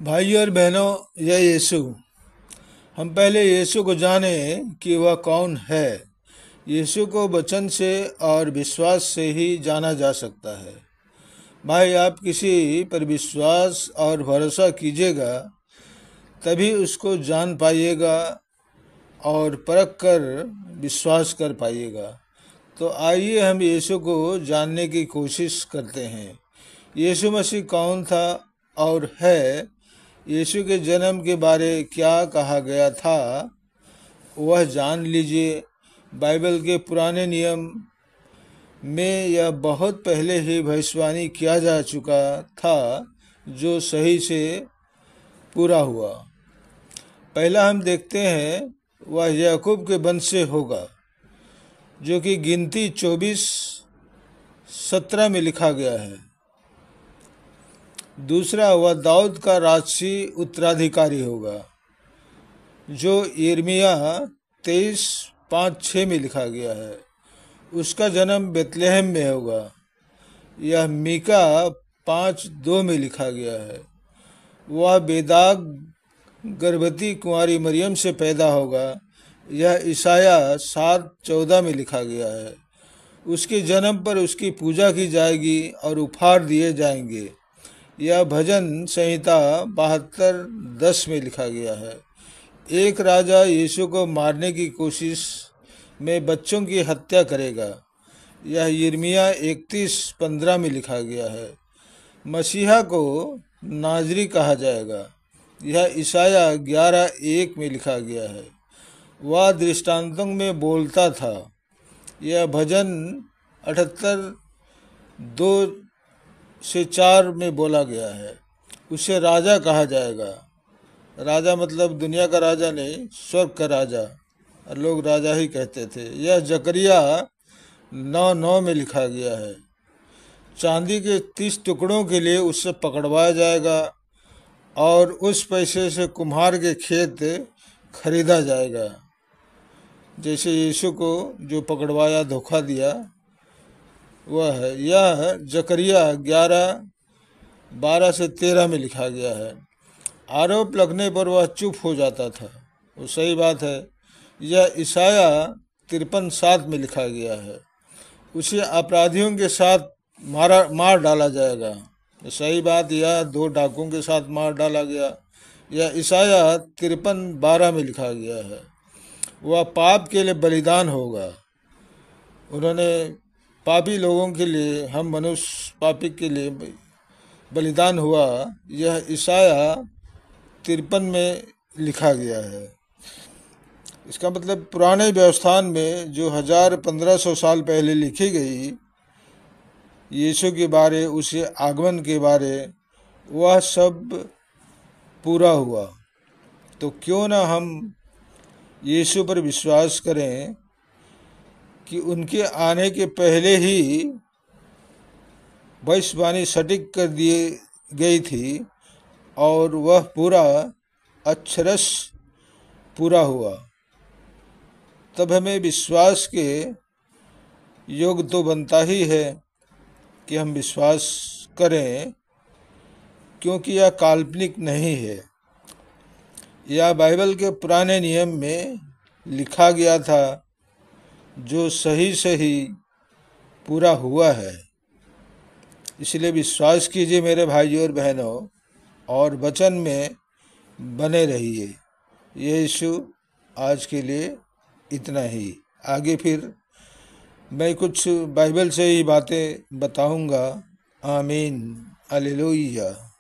भाई और बहनों, यह यीशु। हम पहले यीशु को जाने कि वह कौन है। यीशु को वचन से और विश्वास से ही जाना जा सकता है। भाई, आप किसी पर विश्वास और भरोसा कीजिएगा, तभी उसको जान पाइएगा और परख कर विश्वास कर पाइएगा। तो आइए हम यीशु को जानने की कोशिश करते हैं। यीशु मसीह कौन था और है, यीशु के जन्म के बारे क्या कहा गया था, वह जान लीजिए। बाइबल के पुराने नियम में यह बहुत पहले ही भविष्यवाणी किया जा चुका था, जो सही से पूरा हुआ। पहला हम देखते हैं, वह याकूब के वंश से होगा, जो कि गिनती 24:17 में लिखा गया है। दूसरा, वह दाऊद का राजसी उत्तराधिकारी होगा, जो यिर्मयाह 23:5-6 में लिखा गया है। उसका जन्म बेतलेहम में होगा। यह मीका 5:2 में लिखा गया है। वह बेदाग गर्भवती कुंवारी मरियम से पैदा होगा। यह ईसाया 7:14 में लिखा गया है। उसके जन्म पर उसकी पूजा की जाएगी और उपहार दिए जाएंगे। यह भजन संहिता 72:10 में लिखा गया है। एक राजा यीशु को मारने की कोशिश में बच्चों की हत्या करेगा। यह यिर्मयाह 31:15 में लिखा गया है। मसीहा को नाजरी कहा जाएगा। यह ईसाया 11:1 में लिखा गया है। वह दृष्टांतों में बोलता था। यह भजन 78:2-4 में बोला गया है। उसे राजा कहा जाएगा। राजा मतलब दुनिया का राजा नहीं, स्वर्ग का राजा। लोग राजा ही कहते थे। यह जकरिया 9:9 में लिखा गया है। चांदी के 30 टुकड़ों के लिए उससे पकड़वाया जाएगा और उस पैसे से कुम्हार के खेत खरीदा जाएगा। जैसे यीशु को जो पकड़वाया, धोखा दिया, वह है। यह जकरिया 11:12-13 में लिखा गया है। आरोप लगने पर वह चुप हो जाता था। वो सही बात है। यह ईसाया 53:7 में लिखा गया है। उसे अपराधियों के साथ मार डाला जाएगा। तो सही बात। यह 2 डाकुओं के साथ मार डाला गया। यह ईसाया 53:12 में लिखा गया है। वह पाप के लिए बलिदान होगा। उन्होंने पापी लोगों के लिए, हम मनुष्य पापी के लिए बलिदान हुआ। यह ईसाया 53 में लिखा गया है। इसका मतलब पुराने व्यवस्थान में जो 1500 साल पहले लिखी गई यीशु के बारे, उसे आगमन के बारे, वह सब पूरा हुआ। तो क्यों ना हम यीशु पर विश्वास करें कि उनके आने के पहले ही भविष्यवाणी सटीक कर दिए गई थी और वह पूरा अक्षरश पूरा हुआ। तब हमें विश्वास के योग तो बनता ही है कि हम विश्वास करें, क्योंकि यह काल्पनिक नहीं है। यह बाइबल के पुराने नियम में लिखा गया था, जो सही सही पूरा हुआ है। इसलिए विश्वास कीजिए मेरे भाइयों और बहनों, और वचन में बने रहिए। यीशु आज के लिए इतना ही। आगे फिर मैं कुछ बाइबल से ही बातें बताऊंगा। आमीन। हालेलुया।